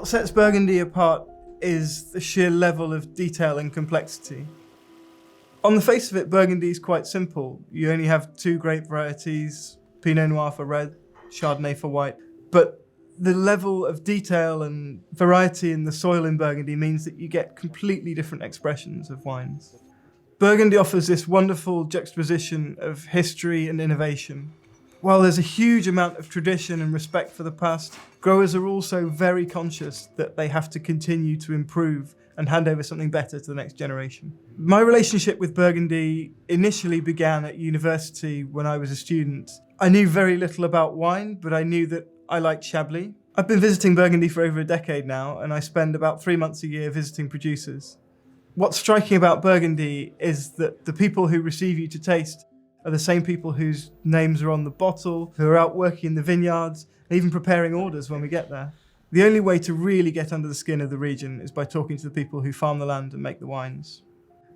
What sets Burgundy apart is the sheer level of detail and complexity. On the face of it, Burgundy is quite simple. You only have two grape varieties, Pinot Noir for red, Chardonnay for white. But the level of detail and variety in the soil in Burgundy means that you get completely different expressions of wines. Burgundy offers this wonderful juxtaposition of history and innovation. While there's a huge amount of tradition and respect for the past, growers are also very conscious that they have to continue to improve and hand over something better to the next generation. My relationship with Burgundy initially began at university when I was a student. I knew very little about wine, but I knew that I liked Chablis. I've been visiting Burgundy for over a decade now, and I spend about 3 months a year visiting producers. What's striking about Burgundy is that the people who receive you to taste are the same people whose names are on the bottle, who are out working in the vineyards, and even preparing orders when we get there. The only way to really get under the skin of the region is by talking to the people who farm the land and make the wines.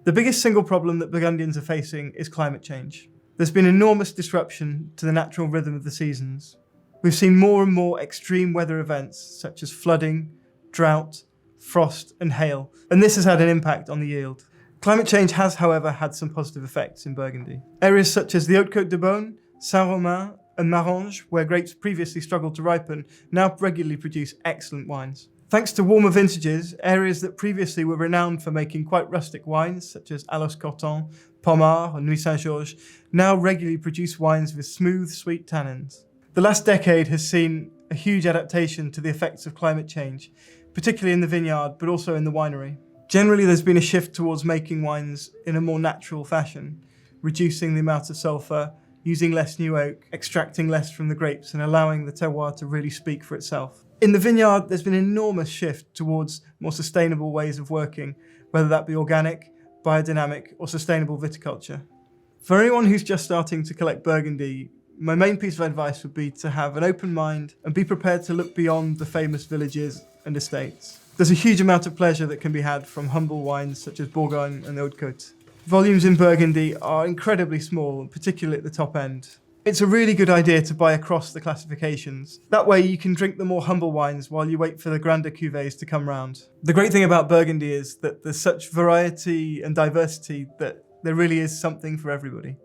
The biggest single problem that Burgundians are facing is climate change. There's been enormous disruption to the natural rhythm of the seasons. We've seen more and more extreme weather events such as flooding, drought, frost and hail, and this has had an impact on the yield. Climate change has, however, had some positive effects in Burgundy. Areas such as the Haute-Côte de Beaune, Saint-Romain and Marange, where grapes previously struggled to ripen, now regularly produce excellent wines. Thanks to warmer vintages, areas that previously were renowned for making quite rustic wines, such as Allos-Corton, Pommard or Nuit Saint-Georges, now regularly produce wines with smooth, sweet tannins. The last decade has seen a huge adaptation to the effects of climate change, particularly in the vineyard, but also in the winery. Generally, there's been a shift towards making wines in a more natural fashion, reducing the amount of sulfur, using less new oak, extracting less from the grapes, and allowing the terroir to really speak for itself. In the vineyard, there's been an enormous shift towards more sustainable ways of working, whether that be organic, biodynamic, or sustainable viticulture. For anyone who's just starting to collect Burgundy, my main piece of advice would be to have an open mind and be prepared to look beyond the famous villages and estates. There's a huge amount of pleasure that can be had from humble wines such as Bourgogne and the Haute-Côte. Volumes in Burgundy are incredibly small, particularly at the top end. It's a really good idea to buy across the classifications. That way you can drink the more humble wines while you wait for the grander cuvées to come round. The great thing about Burgundy is that there's such variety and diversity that there really is something for everybody.